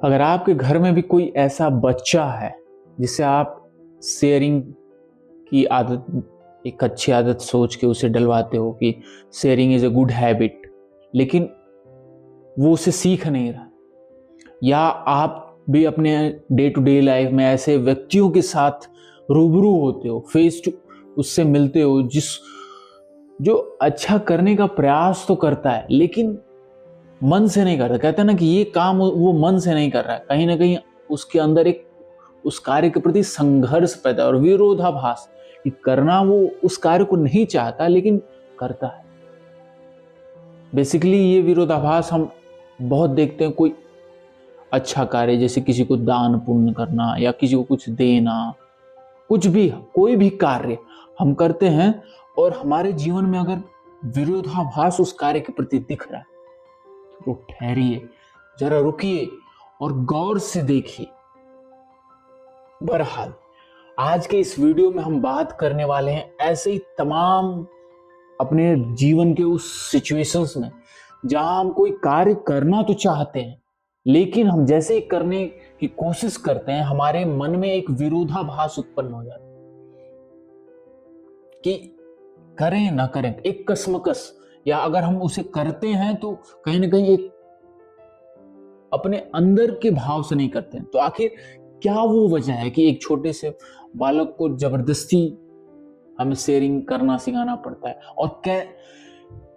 अगर आपके घर में भी कोई ऐसा बच्चा है जिसे आप शेयरिंग की आदत, एक अच्छी आदत सोच के उसे डलवाते हो कि sharing is a good habit, लेकिन वो उसे सीख नहीं रहा, या आप भी अपने डे टू डे लाइफ में ऐसे व्यक्तियों के साथ रूबरू होते हो, फेस टू उससे मिलते हो, जो अच्छा करने का प्रयास तो करता है लेकिन मन से नहीं करता। कहता है ना कि ये काम वो मन से नहीं कर रहा है, कहीं ना कहीं उसके अंदर एक उस कार्य के प्रति संघर्ष पैदा और विरोधाभास कि करना वो उस कार्य को नहीं चाहता लेकिन करता है। बेसिकली ये विरोधाभास हम बहुत देखते हैं। कोई अच्छा कार्य जैसे किसी को दान पुण्य करना या किसी को कुछ देना, कुछ भी, कोई भी कार्य हम करते हैं और हमारे जीवन में अगर विरोधाभास उस कार्य के प्रति दिख रहा है तो ठहरिए, जरा रुकिए और गौर से देखिए। बहरहाल आज के इस वीडियो में हम बात करने वाले हैं ऐसे ही तमाम अपने जीवन के उस सिचुएशंस में जहां हम कोई कार्य करना तो चाहते हैं लेकिन हम जैसे ही करने की कोशिश करते हैं हमारे मन में एक विरोधाभास उत्पन्न हो जाता है कि करें ना करें, एक कसमकस, या अगर हम उसे करते हैं तो कहीं ना कहीं एक अपने अंदर के भाव से नहीं करते हैं। तो आखिर क्या वो वजह है कि एक छोटे से बालक को जबरदस्ती हमें शेयरिंग करना सिखाना पड़ता है, और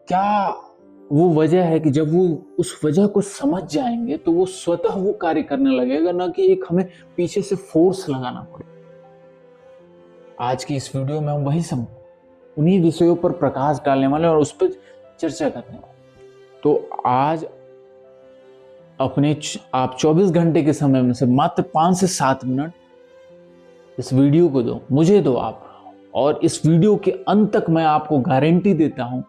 क्या वो वजह है कि जब वो उस वजह को समझ जाएंगे तो वो स्वतः वो कार्य करने लगेगा, ना कि एक हमें पीछे से फोर्स लगाना पड़े। आज की इस वीडियो में हम वही सब उन्हीं विषयों पर प्रकाश डालने वाले और उस पर चर्चा करने वाले। तो आज आप 24 घंटे के समय में से मात्र 5 से 7 मिनट इस वीडियो को दो, मुझे दो आप, और इस वीडियो के अंत तक मैं आपको गारंटी देता हूं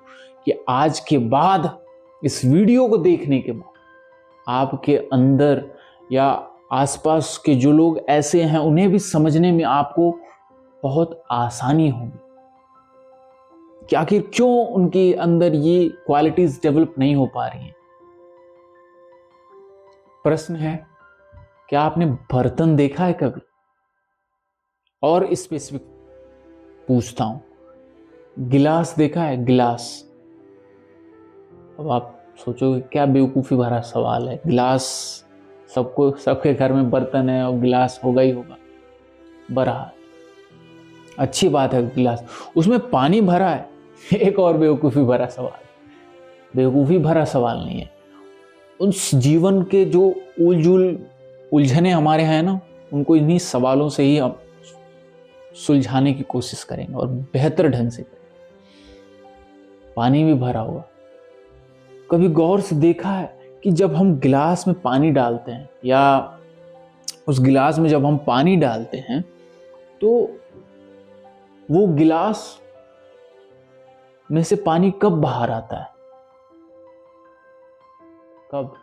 कि आज के बाद, इस वीडियो को देखने के बाद आपके अंदर या आसपास के जो लोग ऐसे हैं उन्हें भी समझने में आपको बहुत आसानी होगी कि आखिर क्यों उनके अंदर ये क्वालिटीज डेवलप नहीं हो पा रही हैं। प्रश्न है, क्या आपने बर्तन देखा है कभी? और स्पेसिफिक पूछता हूं, गिलास देखा है? गिलास। अब आप सोचोगे क्या बेवकूफी भरा सवाल है, गिलास सबके घर में बर्तन है और गिलास होगा ही होगा। बहरहाल अच्छी बात है, गिलास, उसमें पानी भरा है। एक और बेवकूफी भरा सवाल, बेवकूफी भरा सवाल नहीं है, उस जीवन के जो उलझने हमारे हैं ना, उनको इन्हीं सवालों से ही हम सुलझाने की कोशिश करेंगे और बेहतर ढंग से करेंगे। पानी भी भरा हुआ। कभी गौर से देखा है कि जब हम गिलास में पानी डालते हैं या उस गिलास में जब हम पानी डालते हैं तो वो गिलास में से पानी कब बाहर आता है? कब?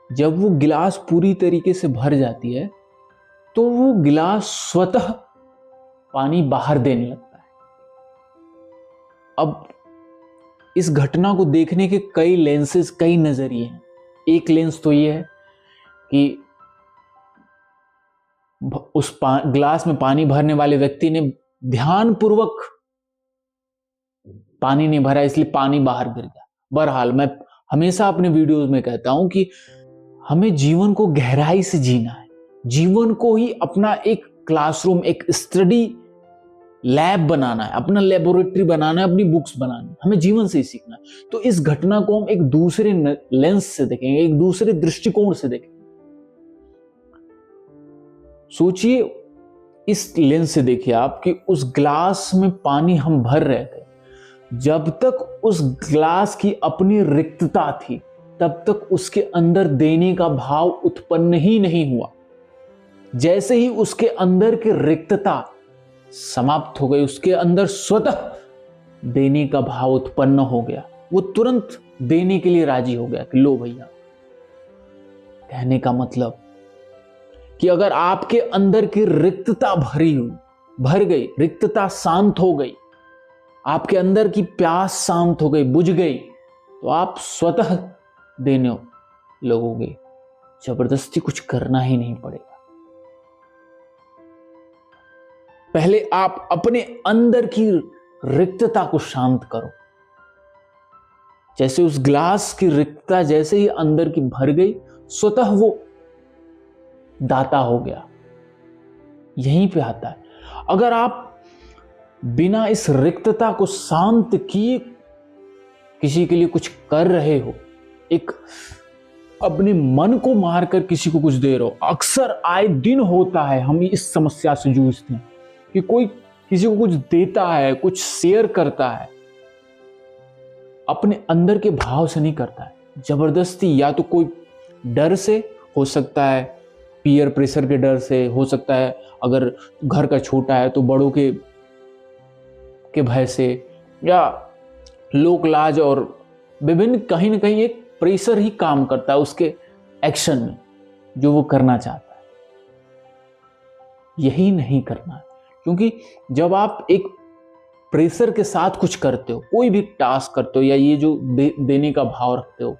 जब वो गिलास पूरी तरीके से भर जाती है तो वो गिलास स्वतः पानी बाहर देने लगता है। अब इस घटना को देखने के कई लेंसेज, कई नजरिए हैं। एक लेंस तो ये है कि उस गिलास में पानी भरने वाले व्यक्ति ने ध्यानपूर्वक पानी नहीं भरा इसलिए पानी बाहर गिर गया। बहरहाल मैं हमेशा अपने वीडियोस में कहता हूं कि हमें जीवन को गहराई से जीना है, जीवन को ही अपना एक क्लासरूम, एक स्टडी लैब बनाना है, अपना लेबोरेटरी बनाना है, अपनी बुक्स बनानी है, हमें जीवन से ही सीखना है। तो इस घटना को हम एक दूसरे लेंस से देखेंगे, एक दूसरे दृष्टिकोण से देखेंगे। सोचिए, इस लेंस से देखिए आप कि उस ग्लास में पानी हम भर रहे थे, जब तक उस ग्लास की अपनी रिक्तता थी तब तक उसके अंदर देने का भाव उत्पन्न ही नहीं हुआ। जैसे ही उसके अंदर की रिक्तता समाप्त हो गई, उसके अंदर स्वतः देने का भाव उत्पन्न हो गया। वो तुरंत देने के लिए राजी हो गया कि लो भैया। कहने का मतलब कि अगर आपके अंदर की रिक्तता भर गई, रिक्तता शांत हो गई, आपके अंदर की प्यास शांत हो गई, बुझ गई, तो आप स्वतः देने लगोगे, जबरदस्ती कुछ करना ही नहीं पड़ेगा। पहले आप अपने अंदर की रिक्तता को शांत करो। जैसे उस ग्लास की रिक्तता जैसे ही अंदर की भर गई, स्वतः वो दाता हो गया। यहीं पे आता है, अगर आप बिना इस रिक्तता को शांत किए किसी के लिए कुछ कर रहे हो, एक अपने मन को मारकर किसी को कुछ दे रहे हो। अक्सर आए दिन होता है, हम इस समस्या से जूझते हैं कि कोई किसी को कुछ देता है, कुछ शेयर करता है, अपने अंदर के भाव से नहीं करता है, जबरदस्ती। या तो कोई डर से हो सकता है, पीयर प्रेशर के डर से हो सकता है, अगर घर का छोटा है तो बड़ों के भय से, या लोक लाज और विभिन्न कहीं ना कहीं एक प्रेशर ही काम करता है उसके एक्शन में, जो वो करना चाहता है। यही नहीं करना है, क्योंकि जब आप एक प्रेशर के साथ कुछ करते हो, कोई भी टास्क करते हो, या ये जो देने का भाव रखते हो,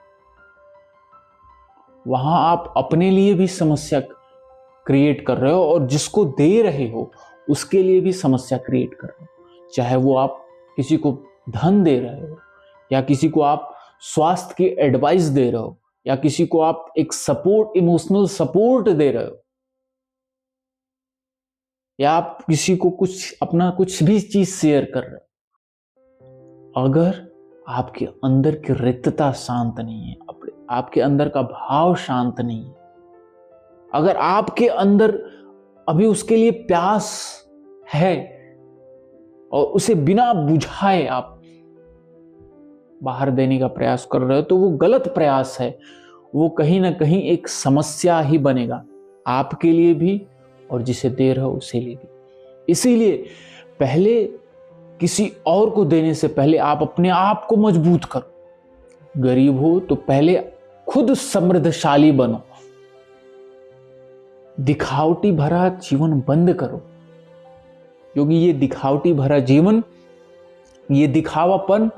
वहां आप अपने लिए भी समस्या क्रिएट कर रहे हो और जिसको दे रहे हो उसके लिए भी समस्या क्रिएट कर रहे हो। चाहे वो आप किसी को धन दे रहे हो, या किसी को आप स्वास्थ्य की एडवाइस दे रहे हो, या किसी को आप एक सपोर्ट, इमोशनल सपोर्ट दे रहे हो, या आप किसी को कुछ अपना कुछ भी चीज शेयर कर रहे हो, अगर आपके अंदर की रिक्तता शांत नहीं है, आपके अंदर का भाव शांत नहीं है, अगर आपके अंदर अभी उसके लिए प्यास है और उसे बिना बुझाए आप बाहर देने का प्रयास कर रहे हो, तो वो गलत प्रयास है। वो कहीं ना कहीं एक समस्या ही बनेगा, आपके लिए भी और जिसे दे रहे हो उसे लिए भी। इसीलिए पहले किसी और को देने से पहले आप अपने आप को मजबूत करो। गरीब हो तो पहले खुद समृद्धशाली बनो। दिखावटी भरा जीवन बंद करो, क्योंकि ये दिखावटी भरा जीवन, ये दिखावापन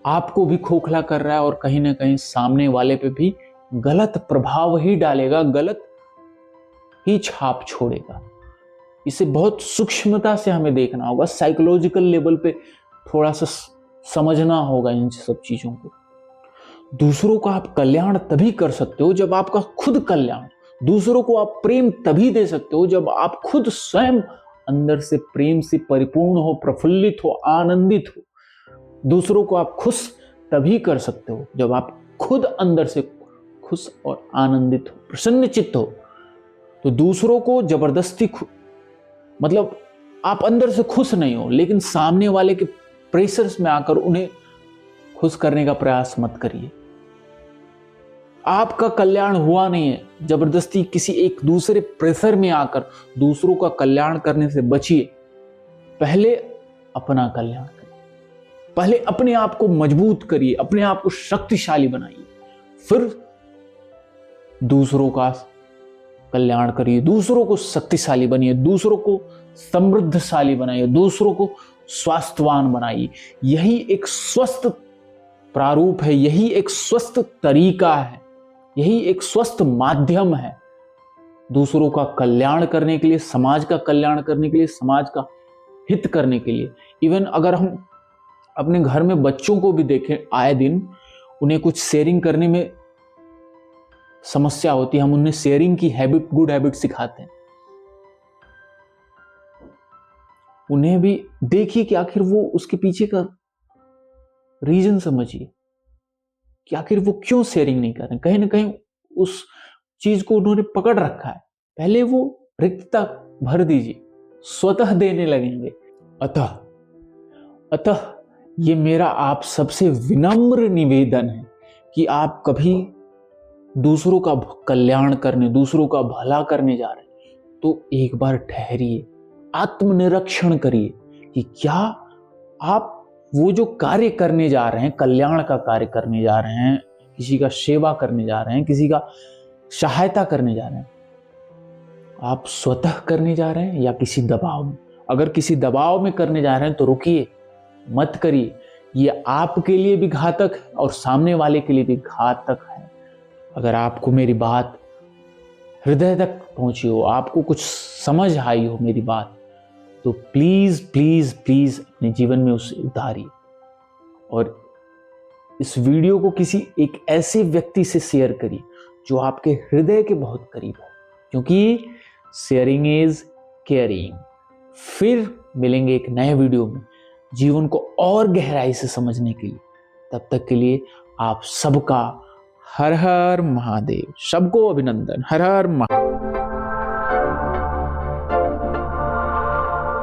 आपको भी खोखला कर रहा है और कहीं ना कहीं सामने वाले पे भी गलत प्रभाव ही डालेगा, गलत ही छाप छोड़ेगा। इसे बहुत सूक्ष्मता से हमें देखना होगा, साइकोलॉजिकल लेवल पे थोड़ा सा समझना होगा इन सब चीजों को। दूसरों का आप कल्याण तभी कर सकते हो जब आपका खुद कल्याण, दूसरों को आप प्रेम तभी दे सकते हो जब आप खुद स्वयं अंदर से प्रेम से परिपूर्ण हो, प्रफुल्लित हो, आनंदित हो। दूसरों को आप खुश तभी कर सकते हो जब आप खुद अंदर से खुश और आनंदित हो, प्रसन्नचित्त हो। तो दूसरों को जबरदस्ती, मतलब आप अंदर से खुश नहीं हो, लेकिन सामने वाले के प्रेशर्स में आकर उन्हें खुश करने का प्रयास मत करिए। आपका कल्याण हुआ नहीं है, जबरदस्ती किसी एक दूसरे प्रेशर में आकर दूसरों का कल्याण करने से बचिए। पहले अपना कल्याण करिए, पहले अपने आप को मजबूत करिए, अपने आप को शक्तिशाली बनाइए, फिर दूसरों का कल्याण करिए, दूसरों को शक्तिशाली बनिए, दूसरों को समृद्धशाली बनाइए, दूसरों को स्वास्थ्यवान बनाइए। यही एक स्वस्थ प्रारूप है, यही एक स्वस्थ तरीका है, यही एक स्वस्थ माध्यम है दूसरों का कल्याण करने के लिए, समाज का कल्याण करने के लिए, समाज का हित करने के लिए। इवन अगर हम अपने घर में बच्चों को भी देखें, आए दिन उन्हें कुछ शेयरिंग करने में समस्या होती है, हम उन्हें शेयरिंग की हैबिट, गुड हैबिट सिखाते हैं। उन्हें भी देखिए कि आखिर वो उसके पीछे का रीजन समझिए कि आखिर वो क्यों शेयरिंग नहीं कर रहे हैं। कहीं ना कहीं उस चीज को उन्होंने पकड़ रखा है। पहले वो रिक्तता भर दीजिए, स्वतः देने लगेंगे। अतः ये मेरा आप सबसे विनम्र निवेदन है कि आप कभी दूसरों का कल्याण करने, दूसरों का भला करने जा रहे हैं तो एक बार ठहरिए, आत्मनिरीक्षण करिए कि क्या आप वो जो कार्य करने जा रहे हैं, कल्याण का कार्य करने जा रहे हैं, किसी का सेवा करने जा रहे हैं, किसी का सहायता करने जा रहे हैं, आप स्वतः करने जा रहे हैं या किसी दबाव में। अगर किसी दबाव में करने जा रहे हैं तो रुकिए, मत करिए। ये आपके लिए भी घातक है और सामने वाले के लिए भी घातक है। अगर आपको मेरी बात हृदय तक पहुंची हो, आपको कुछ समझ आई हो मेरी बात, तो प्लीज प्लीज प्लीज अपने जीवन में उसे उतारिए और इस वीडियो को किसी एक ऐसे व्यक्ति से शेयर करिए जो आपके हृदय के बहुत करीब हो, क्योंकि शेयरिंग इज केयरिंग। फिर मिलेंगे एक नए वीडियो में जीवन को और गहराई से समझने के लिए। तब तक के लिए आप सबका हर हर महादेव, सबको अभिनंदन। हर हर महादेव।